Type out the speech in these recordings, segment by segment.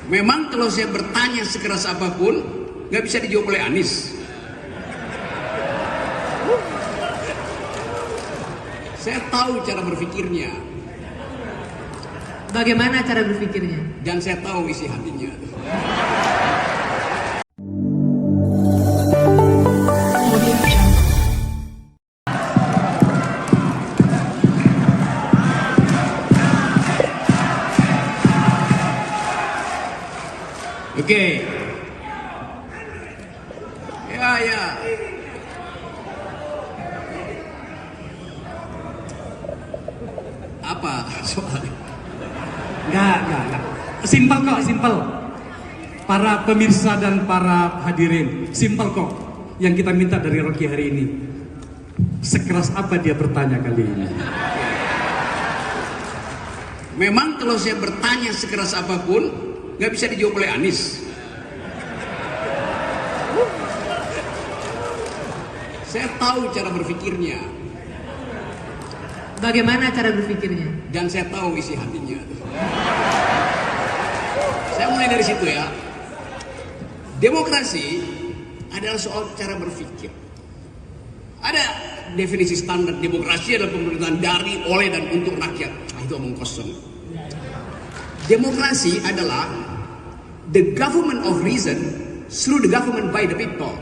Memang kalau saya bertanya sekeras apapun, nggak bisa dijawab oleh Anies. Saya tahu cara berpikirnya. Bagaimana cara berpikirnya? Dan saya tahu isi hatinya. Oke. Ya. Apa soalnya? Enggak. Simpel kok, simpel. Para pemirsa dan para hadirin, simpel kok. Yang kita minta dari Rocky hari ini. Sekeras apa dia bertanya kali ini? Memang kalau saya bertanya sekeras apapun, nggak bisa dijawab oleh Anies. Saya tahu cara berpikirnya. Bagaimana cara berpikirnya? Dan saya tahu isi hatinya. Saya mulai dari situ ya. Demokrasi adalah soal cara berpikir. Ada definisi standar demokrasi adalah pemerintahan dari, oleh, dan untuk rakyat. Nah, itu omong kosong. Demokrasi adalah the government of reason through the government by the people.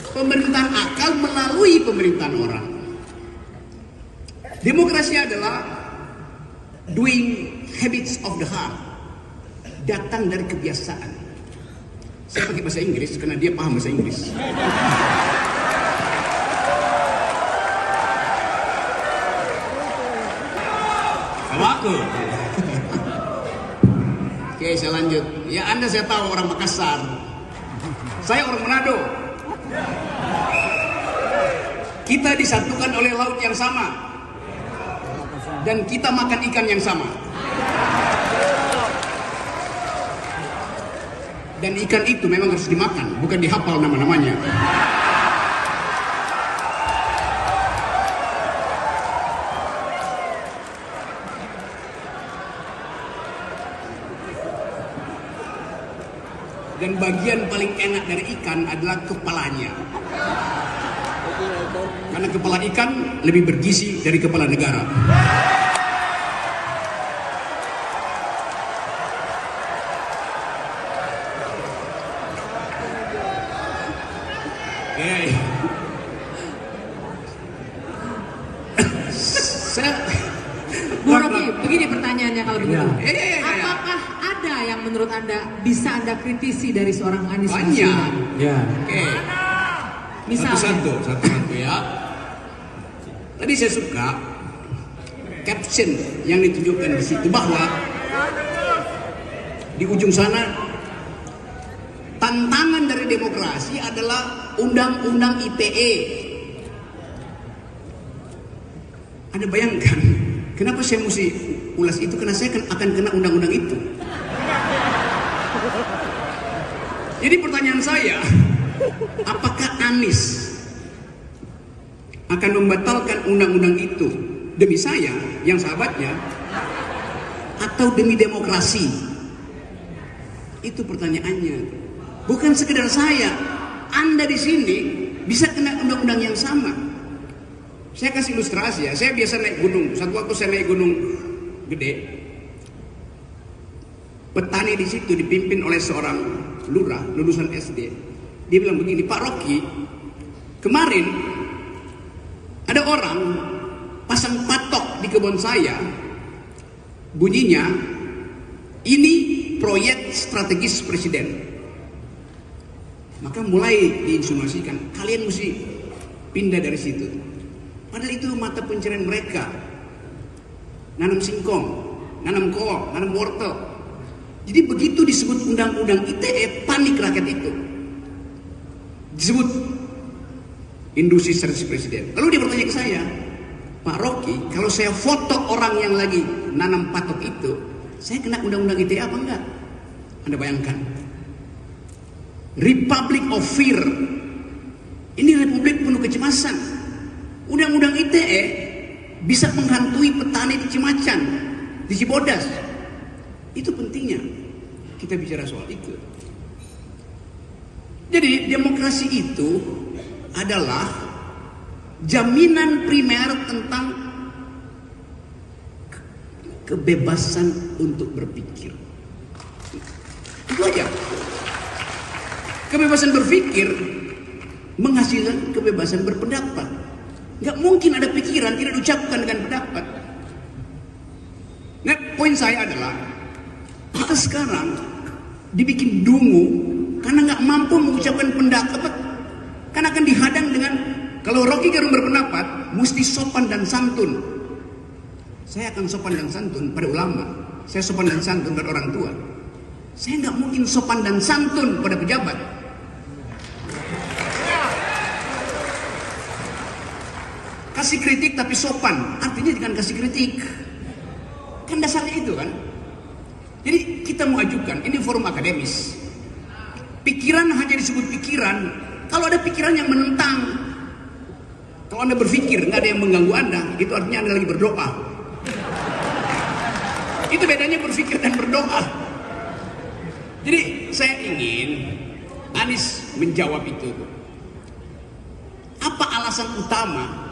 Pemerintahan akal melalui pemerintahan orang. Demokrasi adalah doing habits of the heart. Datang dari kebiasaan. Saya pakai bahasa Inggris karena dia paham bahasa Inggris. Kalau aku. Oke, saya lanjut. Ya, Anda saya tahu orang Makassar. Saya orang Manado. Kita disatukan oleh laut yang sama. Dan kita makan ikan yang sama. Dan ikan itu memang harus dimakan, bukan dihafal nama-namanya. Dan bagian paling enak dari ikan adalah kepalanya. Karena kepala ikan lebih bergizi dari kepala negara. Oke. Bu Rocky, begini pertanyaannya kalau begitu. Ya. Apakah ada yang menurut Anda bisa Anda kritisi dari seorang Anies Banyak. Baswedan? Ya. Oke. Misalnya. Satu-satu ya. Tadi saya suka caption yang ditunjukkan di situ bahwa di ujung sana tantangan dari demokrasi adalah undang-undang ITE. Anda bayangkan kenapa saya mesti ulas itu, karena saya akan kena undang-undang itu. Jadi pertanyaan saya, apakah Anies akan membatalkan undang-undang itu demi saya, yang sahabatnya, atau demi demokrasi? Itu pertanyaannya. Bukan sekedar saya, Anda di sini bisa kena undang-undang yang sama. Saya kasih ilustrasi ya. Saya biasa naik gunung. Satu waktu saya naik gunung gede. Petani di situ dipimpin oleh seorang lurah lulusan SD. Dia bilang begini, Pak Rocky, kemarin ada orang pasang patok di kebun saya, bunyinya ini proyek strategis presiden. Maka mulai diinsinuasikan kalian mesti pindah dari situ. Padahal itu mata pencarian mereka. Nanam singkong, nanam kol, nanam wortel. Jadi begitu disebut undang-undang ITE, panik rakyat itu. Disebut industri strategis presiden. Lalu dia bertanya ke saya, Pak Rocky, kalau saya foto orang yang lagi nanam patok itu, saya kena undang-undang ITE apa enggak? Anda bayangkan. Republic of Fear. Ini republik penuh kecemasan. Undang-undang ITE bisa menghantui petani di Cimacan, di Cibodas. Itu pentingnya. kita bicara soal itu. Jadi demokrasi itu adalah jaminan primer tentang kebebasan untuk berpikir. Itu aja. Kebebasan berpikir menghasilkan kebebasan berpendapat. Nggak mungkin ada pikiran tidak diucapkan dengan pendapat. Nah, poin saya adalah kita sekarang dibikin dungu karena nggak mampu mengucapkan pendapat, karena akan dihadang dengan, kalau Rocky Gerung berpendapat mesti sopan dan santun. Saya akan sopan dan santun pada ulama, saya sopan dan santun pada orang tua. Saya nggak mungkin sopan dan santun pada pejabat. Kasih kritik tapi sopan, artinya jangan kasih kritik. Kan dasarnya itu kan. Jadi kita mau ajukan, ini forum akademis. Pikiran hanya disebut pikiran kalau ada pikiran yang menentang. Kalau Anda berpikir nggak ada yang mengganggu Anda, itu artinya Anda lagi berdoa. Itu bedanya berpikir dan berdoa. Jadi saya ingin Anies menjawab itu. Apa alasan utama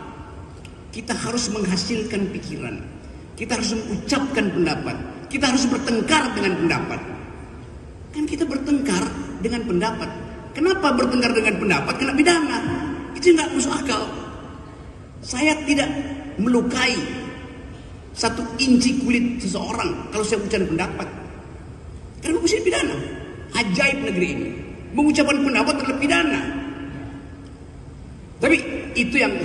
kita harus menghasilkan pikiran? Kita harus mengucapkan pendapat. Kita harus bertengkar dengan pendapat. Kan kita bertengkar dengan pendapat. Kenapa bertengkar dengan pendapat? Kena pidana. Itu nggak masuk akal. Saya tidak melukai satu inci kulit seseorang kalau saya ucapkan pendapat. Karena mesti pidana. Ajaib negeri ini. Mengucapkan pendapat adalah pidana. Tapi itu yang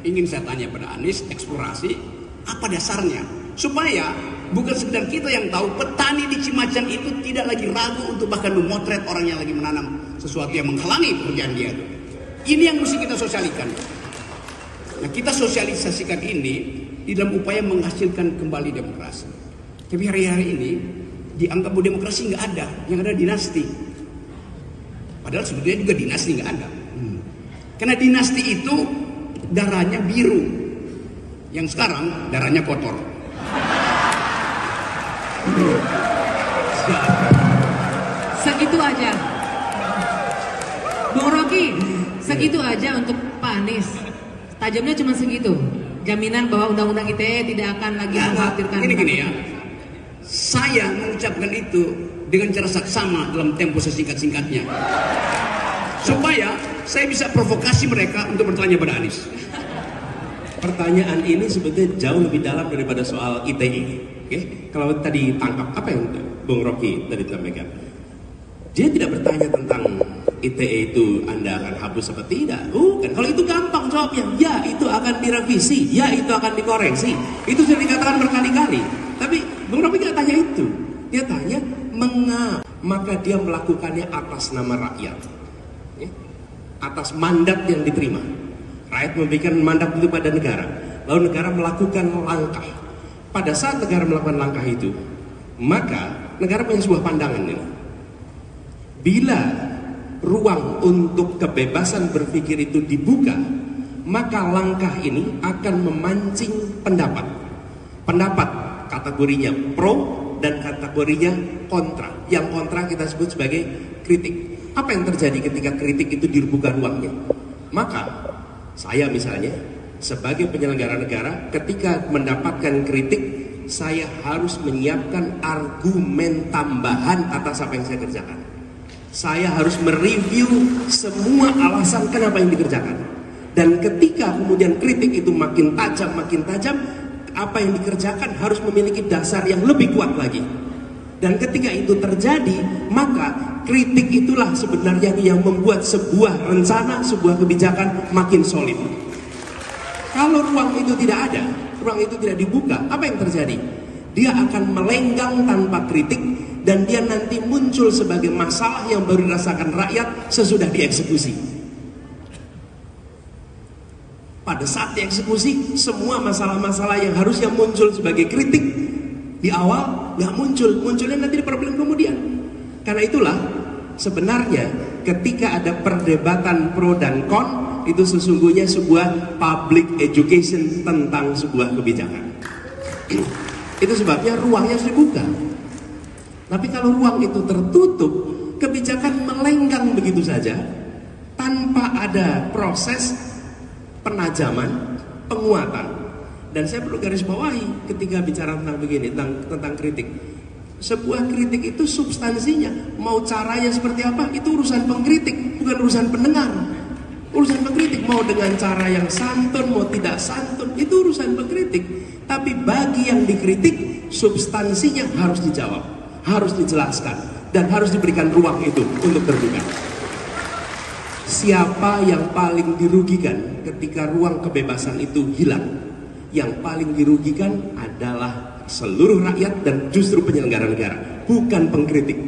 ingin saya tanya pada Anies, eksplorasi. Apa dasarnya? Supaya bukan sekedar kita yang tahu, petani di Cimacan itu tidak lagi ragu untuk bahkan memotret orang yang lagi menanam sesuatu yang menghalangi pekerjaan dia. Ini yang mesti kita sosialisasikan. Nah, kita sosialisasikan ini di dalam upaya menghasilkan kembali demokrasi. Tapi hari-hari ini dianggap bahwa demokrasi nggak ada, yang ada dinasti. Padahal sebetulnya juga dinasti nggak ada. Karena dinasti itu darahnya biru. Yang sekarang darahnya kotor. Segitu aja. Bung Rocky, segitu aja untuk Pak Anies. Tajamnya cuma segitu. Jaminan bahwa undang-undang ITE tidak akan lagi mengkhawatirkan. Gini ya. Saya mengucapkan itu dengan cara saksama dalam tempo sesingkat-singkatnya. Supaya saya bisa provokasi mereka untuk bertanya pada Anies. Pertanyaan ini sebetulnya jauh lebih dalam daripada soal ITE. Oke? Kalau tadi tangkap apa yang Bung Rocky tadi sampaikan, dia tidak bertanya tentang ITE itu Anda akan hapus apa tidak. Bukan. Kalau itu gampang jawabnya. Ya, itu akan direvisi. Ya, itu akan dikoreksi. Itu sudah dikatakan berkali-kali. Tapi Bung Rocky tidak tanya itu. Dia tanya mengapa, maka dia melakukannya atas nama rakyat, ya? Atas mandat yang diterima. Rakyat memberikan mandat itu pada negara, lalu negara melakukan langkah. Pada saat negara melakukan langkah itu, maka negara punya sebuah pandangan ini. Bila ruang untuk kebebasan berpikir itu dibuka, maka langkah ini akan memancing pendapat. Pendapat kategorinya pro dan kategorinya kontra. Yang kontra kita sebut sebagai kritik. Apa yang terjadi ketika kritik itu dibuka ruangnya? Maka saya misalnya sebagai penyelenggara negara, ketika mendapatkan kritik, saya harus menyiapkan argumen tambahan atas apa yang saya kerjakan. Saya harus mereview semua alasan kenapa yang dikerjakan. Dan ketika kemudian kritik itu makin tajam, apa yang dikerjakan harus memiliki dasar yang lebih kuat lagi. Dan ketika itu terjadi, maka kritik itulah sebenarnya yang membuat sebuah rencana, sebuah kebijakan makin solid. Kalau ruang itu tidak ada, ruang itu tidak dibuka, apa yang terjadi? Dia akan melenggang tanpa kritik, dan dia nanti muncul sebagai masalah yang baru dirasakan rakyat sesudah dieksekusi. Pada saat dieksekusi, semua masalah-masalah yang harusnya muncul sebagai kritik di awal nggak muncul, munculnya nanti di problem kemudian. Karena itulah sebenarnya ketika ada perdebatan pro dan kon, itu sesungguhnya sebuah public education tentang sebuah kebijakan. Itu sebabnya ruangnya harus dibuka. Tapi kalau ruang itu tertutup, kebijakan melenggang begitu saja tanpa ada proses penajaman, penguatan. Dan saya perlu garis bawahi ketika bicara tentang begini, tentang kritik. Sebuah kritik itu substansinya, mau caranya seperti apa, itu urusan pengkritik, bukan urusan pendengar. Urusan pengkritik, mau dengan cara yang santun, mau tidak santun, itu urusan pengkritik. Tapi bagi yang dikritik, substansinya harus dijawab, harus dijelaskan, dan harus diberikan ruang itu untuk terbuka. Siapa yang paling dirugikan ketika ruang kebebasan itu hilang? Yang paling dirugikan adalah seluruh rakyat dan justru penyelenggara negara, bukan pengkritik.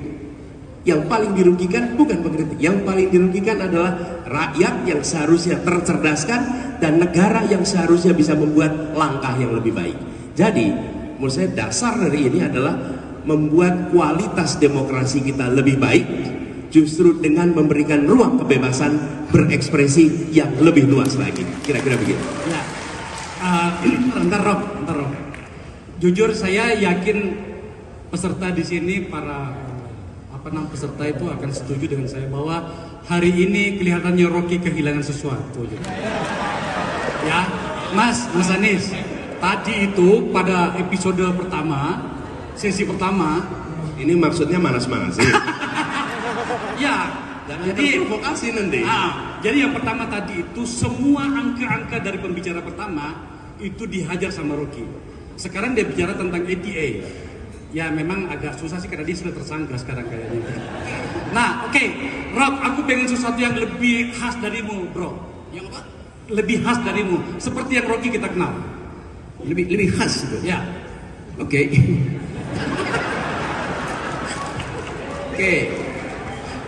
Yang paling dirugikan bukan pengkritik, yang paling dirugikan adalah rakyat yang seharusnya tercerdaskan dan negara yang seharusnya bisa membuat langkah yang lebih baik. Jadi, menurut saya dasar dari ini adalah membuat kualitas demokrasi kita lebih baik justru dengan memberikan ruang kebebasan berekspresi yang lebih luas lagi. Kira-kira begitu. Ya. Bentar Rob. Jujur saya yakin peserta di sini, para peserta itu akan setuju dengan saya bahwa hari ini kelihatannya Rocky kehilangan sesuatu. Ya, Mas Anies, tadi itu pada episode pertama, sesi pertama, ini maksudnya manas-manas sih. Ya, jadi vokasi nanti. Jadi yang pertama tadi itu semua angka-angka dari pembicara pertama itu dihajar sama Rocky. Sekarang dia bicara tentang ATA. Ya memang agak susah sih karena dia sudah tersangka sekarang kayaknya. Nah, oke. Rob, aku pengen sesuatu yang lebih khas darimu, bro. Yang apa? Lebih khas darimu, seperti yang Rocky kita kenal. Lebih khas itu. Ya. Oke. Oke.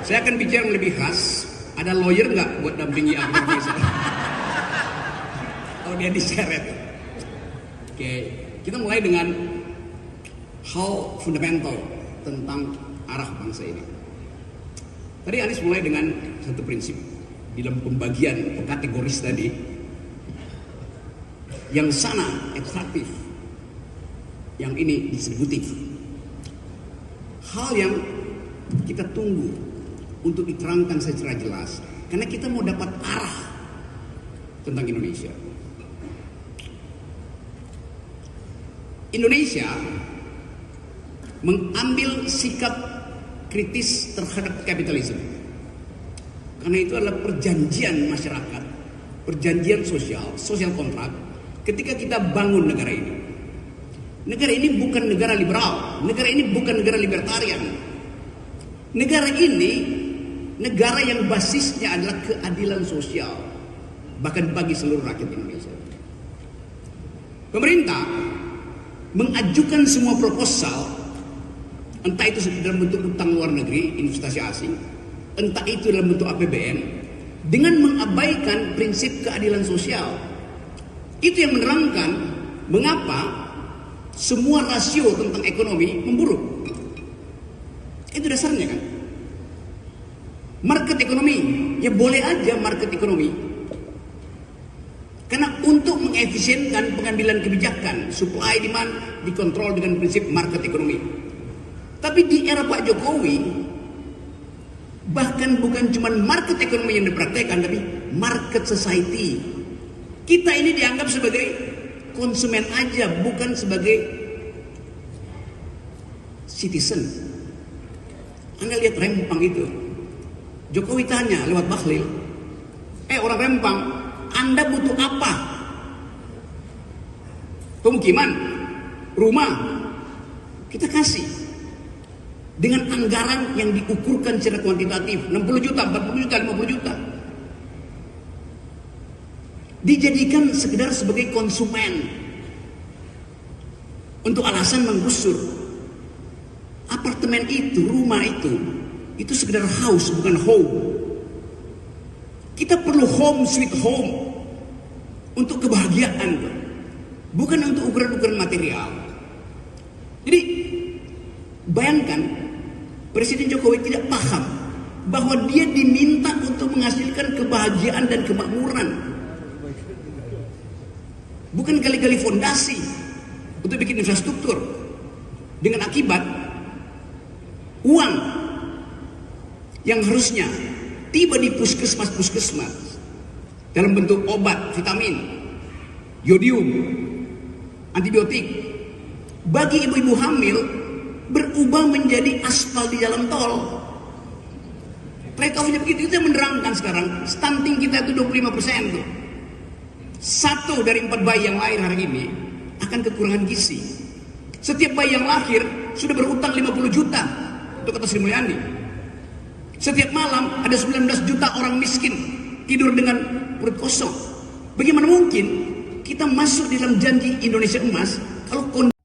Saya akan bicara yang lebih khas. Ada lawyer nggak buat dampingi aku besok? Oh, dia diseret. Oke. Kita mulai dengan hal fundamental tentang arah bangsa ini. Tadi Anies mulai dengan satu prinsip dalam pembagian kategoris tadi. Yang sana ekstraktif, yang ini distributif. Hal yang kita tunggu untuk diterangkan secara jelas, karena kita mau dapat arah tentang Indonesia. Indonesia mengambil sikap kritis terhadap kapitalisme, karena itu adalah perjanjian masyarakat, perjanjian social kontrak. Ketika kita bangun negara ini bukan negara liberal, negara ini bukan negara libertarian, negara ini negara yang basisnya adalah keadilan sosial, bahkan bagi seluruh rakyat Indonesia. Pemerintah mengajukan semua proposal, entah itu dalam bentuk utang luar negeri, investasi asing, entah itu dalam bentuk APBN, dengan mengabaikan prinsip keadilan sosial. Itu yang menerangkan mengapa semua rasio tentang ekonomi memburuk. Itu dasarnya kan. Market ekonomi, ya boleh aja market ekonomi. Karena untuk mengefisienkan pengambilan kebijakan, supply demand dikontrol dengan prinsip market ekonomi. Tapi di era Pak Jokowi, bahkan bukan cuma market ekonomi yang dipraktekkan, tapi market society. Kita ini dianggap sebagai konsumen aja, bukan sebagai citizen. Anda lihat Rempang itu, Jokowi tanya lewat Bahlil, orang Rempang, Anda butuh apa? Pemukiman, rumah, kita kasih. Dengan anggaran yang diukurkan secara kuantitatif, 60 juta, 40 juta, 50 juta. Dijadikan sekedar sebagai konsumen untuk alasan menggusur. Apartemen itu, rumah itu sekedar house, bukan home. Kita perlu home sweet home untuk kebahagiaan, bukan untuk ukuran-ukuran material. Jadi bayangkan Presiden Jokowi tidak paham bahwa dia diminta untuk menghasilkan kebahagiaan dan kemakmuran, bukan gali-gali fondasi untuk bikin infrastruktur. Dengan akibat uang yang harusnya tiba di puskesmas dalam bentuk obat, vitamin, yodium, antibiotik, bagi ibu-ibu hamil berubah menjadi aspal di jalan tol. Mereka punya begitu, itu yang menerangkan sekarang stunting kita itu 25% tuh. 1 dari 4 bayi yang lahir hari ini akan kekurangan gizi. Setiap bayi yang lahir sudah berutang 50 juta untuk kata Sri Mulyani. Setiap malam ada 19 juta orang miskin tidur dengan perut kosong. Bagaimana mungkin kita masuk di dalam janji Indonesia Emas kalau kondisi